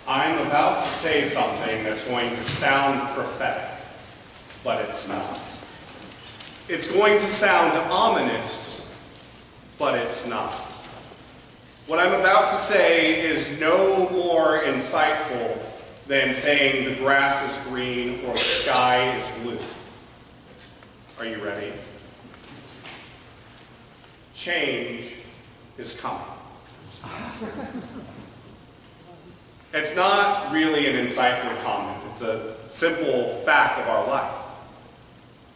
I'm about to say something that's going to sound prophetic, but it's not. It's going to sound ominous, but it's not. What I'm about to say is no more insightful than saying the grass is green or the sky is blue. Are you ready? Change is coming. It's not really an insightful comment. It's a simple fact of our life.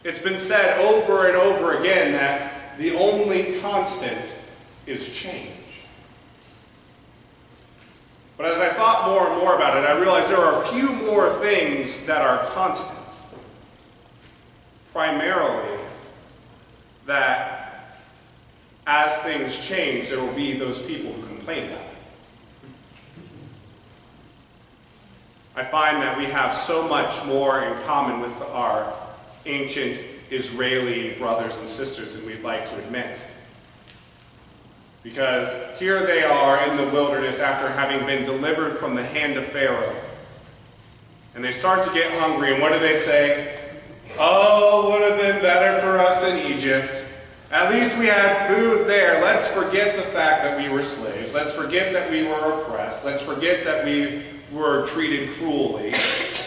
It's been said over and over again that the only constant is change. But as I thought more and more about it, I realized there are a few more things that are constant. Primarily, that as things change, there will be those people who complain about it. I find that we have so much more in common with our ancient Israeli brothers and sisters than we'd like to admit. Because here they are in the wilderness after having been delivered from the hand of Pharaoh. And they start to get hungry, and what do they say? Oh, it would have been better for us in Egypt. At least we had food there. Let's forget the fact that we were slaves. Let's forget that we were oppressed. Let's forget that we were treated cruelly.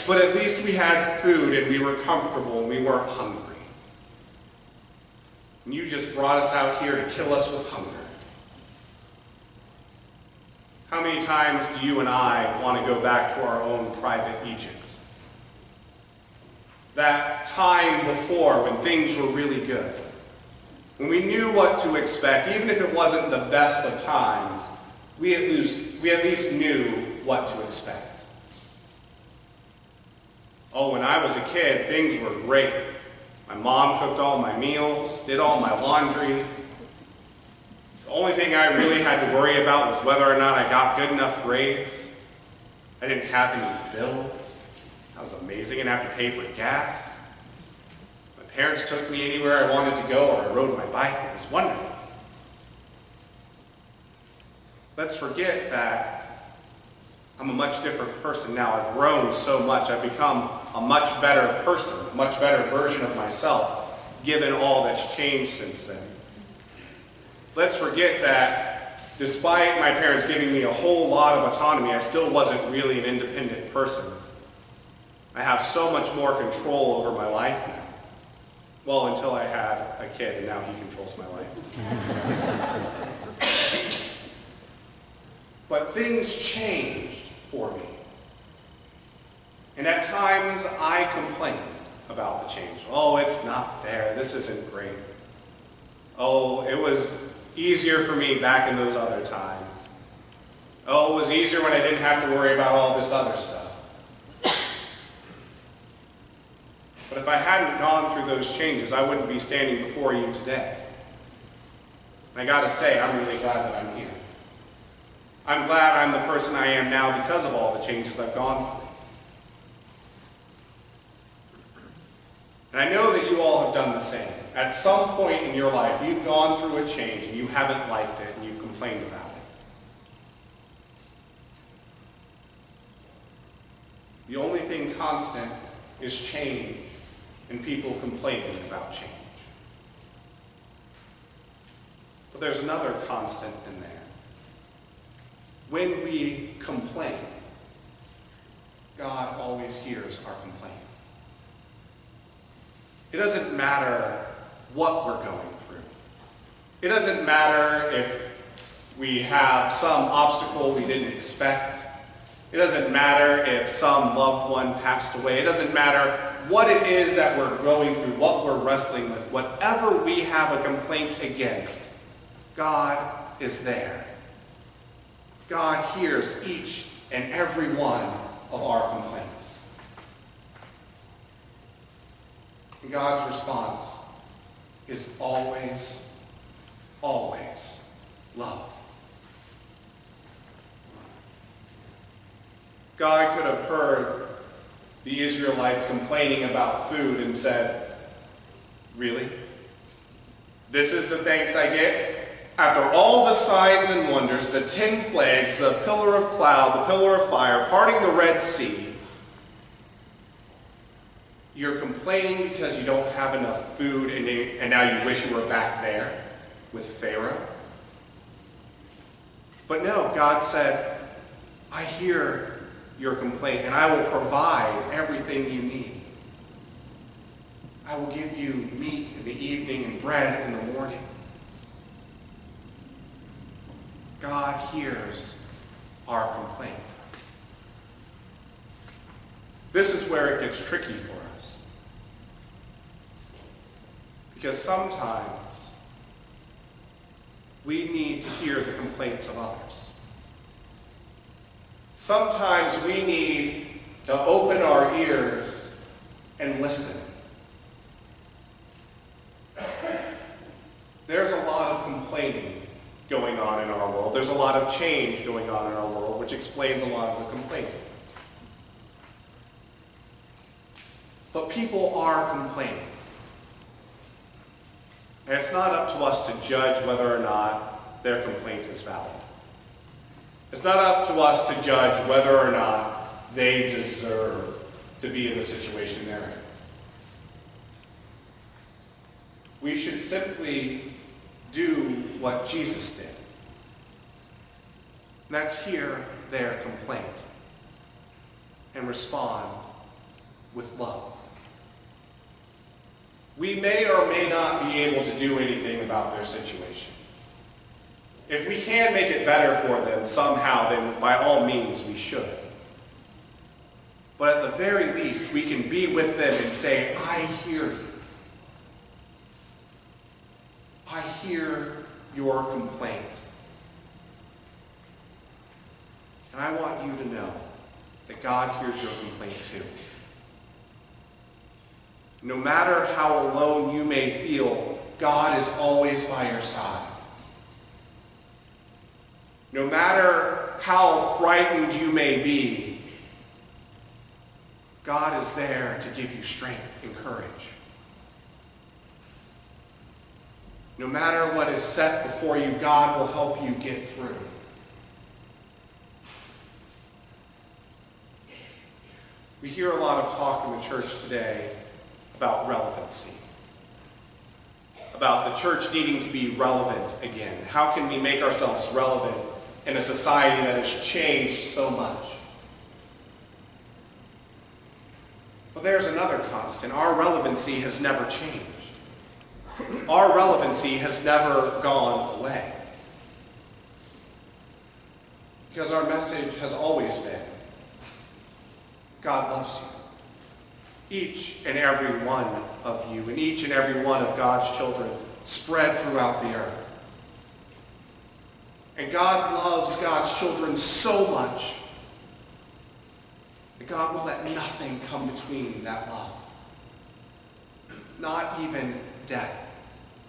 But at least we had food and we were comfortable and we weren't hungry. And you just brought us out here to kill us with hunger. How many times do you and I want to go back to our own private Egypt? That time before when things were really good. When we knew what to expect, even if it wasn't the best of times, we at least knew what to expect. Oh, when I was a kid, things were great. My mom cooked all my meals, did all my laundry. The only thing I really had to worry about was whether or not I got good enough grades. I didn't have any bills. That was amazing. I didn't have to pay for gas. My parents took me anywhere I wanted to go, or I rode my bike. It was wonderful. Let's forget that I'm a much different person now. I've grown so much. I've become a much better person, a much better version of myself, given all that's changed since then. Let's forget that despite my parents giving me a whole lot of autonomy, I still wasn't really an independent person. I have so much more control over my life now. Well, until I had a kid, and now he controls my life. But things changed for me. And at times I complained about the change. Oh, it's not fair. This isn't great. Oh, it was easier for me back in those other times. Oh, it was easier when I didn't have to worry about all this other stuff. But if I hadn't gone through those changes, I wouldn't be standing before you today. And I gotta say, I'm really glad that I'm here. I'm glad I'm the person I am now because of all the changes I've gone through. And I know that you all have done the same. At some point in your life, you've gone through a change and you haven't liked it and you've complained about it. The only thing constant is change and people complaining about change. But there's another constant in there. When we complain, God always hears our complaint. It doesn't matter what we're going through. It doesn't matter if we have some obstacle we didn't expect. It doesn't matter if some loved one passed away. It doesn't matter what it is that we're going through, what we're wrestling with. Whatever we have a complaint against, God is there. God hears each and every one of our complaints. And God's response is always, always love. God could have heard the Israelites complaining about food and said, really? This is the thanks I get? after all the signs and wonders, the 10 plagues, the pillar of cloud, the pillar of fire, parting the Red Sea, you're complaining because you don't have enough food and now you wish you were back there with Pharaoh? But no, God said, I hear your complaint and I will provide everything you need. I will give you meat in the evening and bread in the morning. God hears our complaint. This is where it gets tricky for us. Because sometimes we need to hear the complaints of others. Sometimes we need to open our ears and listen. There's a lot of complaining going on in our world. There's a lot of change going on in our world, which explains a lot of the complaining. But people are complaining. And it's not up to us to judge whether or not their complaint is valid. It's not up to us to judge whether or not they deserve to be in the situation they're in. We should simply do what Jesus did. And that's hear their complaint and respond with love. We may or may not be able to do anything about their situation. If we can make it better for them somehow, then by all means we should. But at the very least, we can be with them and say, I hear you. I hear your complaint. And I want you to know that God hears your complaint too. No matter how alone you may feel, God is always by your side. No matter how frightened you may be, God is there to give you strength and courage. No matter what is set before you, God will help you get through. We hear a lot of talk in the church today about relevancy, about the church needing to be relevant again. How can we make ourselves relevant in a society that has changed so much? But there's another constant. Our relevancy has never changed. Our relevancy has never gone away. Because our message has always been, God loves you. Each and every one of you, and each and every one of God's children spread throughout the earth. And God loves God's children so much that God will let nothing come between that love. Not even death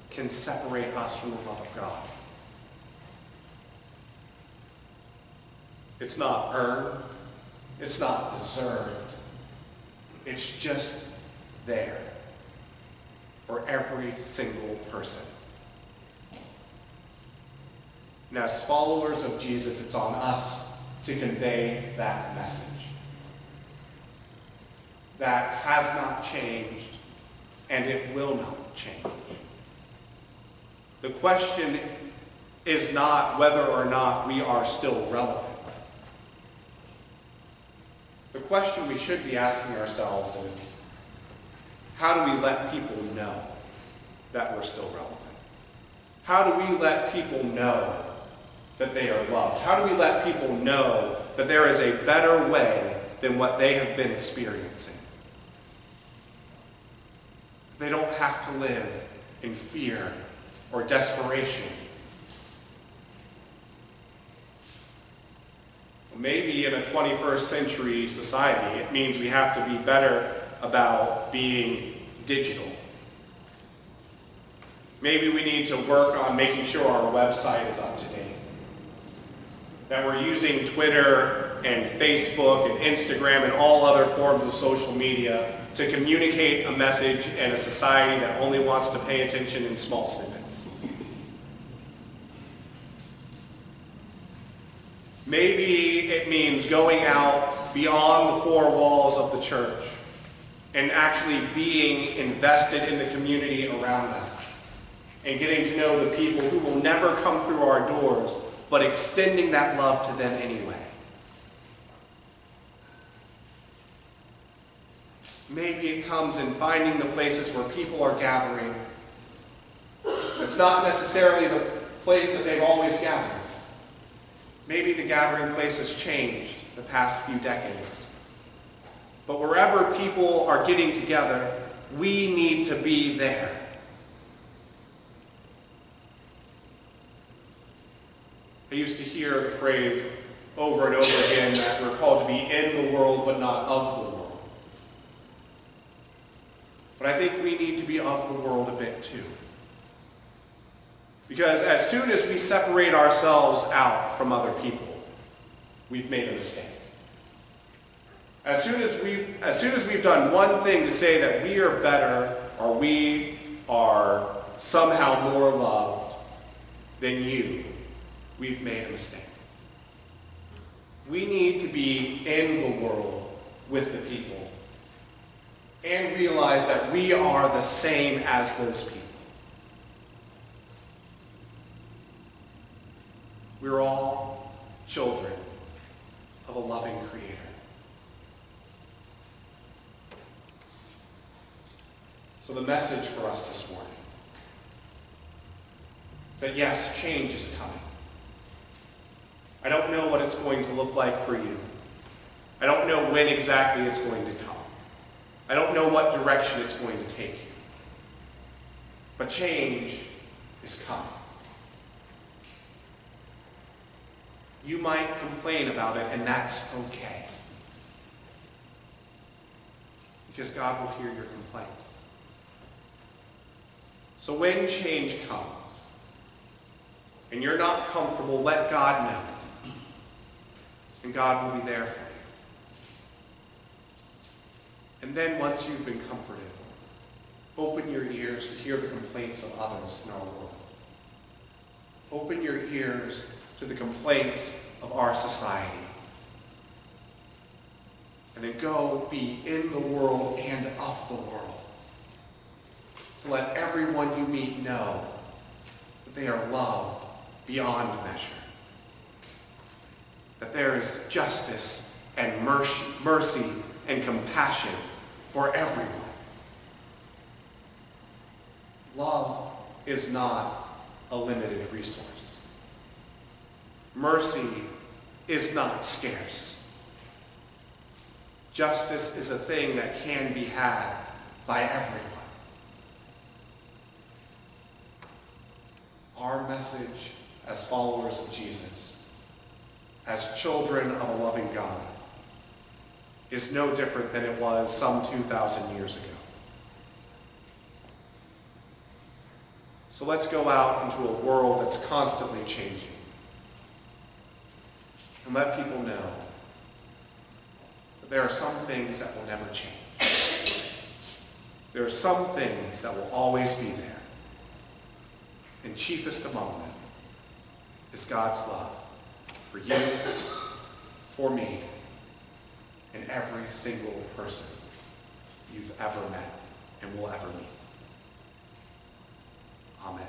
can separate us from the love of God. It's not earned. It's not deserved. It's just there for every single person. And as followers of Jesus, it's on us to convey that message. That has not changed, and it will not change. The question is not whether or not we are still relevant. The question we should be asking ourselves is, how do we let people know that we're still relevant? How do we let people know that they are loved? How do we let people know that there is a better way than what they have been experiencing? They don't have to live in fear or desperation. Maybe in a 21st century society, it means we have to be better about being digital. Maybe we need to work on making sure our website is up to date. That we're using Twitter and Facebook and Instagram and all other forms of social media to communicate a message in a society that only wants to pay attention in small snippets. Maybe it means going out beyond the four walls of the church and actually being invested in the community around us and getting to know the people who will never come through our doors, but extending that love to them anyway. Maybe it comes in finding the places where people are gathering. It's not necessarily the place that they've always gathered. Maybe the gathering place has changed the past few decades. But wherever people are getting together, we need to be there. I used to hear the phrase over and over again that we're called to be in the world but not of the world. But I think we need to be of the world a bit too. Because as soon as we separate ourselves out from other people, we've made a mistake. As soon as we've done one thing to say that we are better or we are somehow more loved than you, we've made a mistake. We need to be in the world with the people and realize that we are the same as those people. We're all children of a loving Creator. So the message for us this morning is that yes, change is coming. I don't know what it's going to look like for you. I don't know when exactly it's going to come. I don't know what direction it's going to take you. But change is coming. You might complain about it, and that's okay. Because God will hear your complaint. So when change comes, and you're not comfortable, let God know. And God will be there for you. And then once you've been comforted, open your ears to hear the complaints of others in our world. Open your ears to the complaints of our society. And then go be in the world and of the world. To let everyone you meet know that they are loved beyond measure. That there is justice and mercy and compassion for everyone. Love is not a limited resource. Mercy is not scarce. Justice is a thing that can be had by everyone. Our message as followers of Jesus, as children of a loving God, is no different than it was some 2,000 years ago. So let's go out into a world that's constantly changing and let people know that there are some things that will never change. There are some things that will always be there. And chiefest among them is God's love for you, for me, and every single person you've ever met and will ever meet. Amen.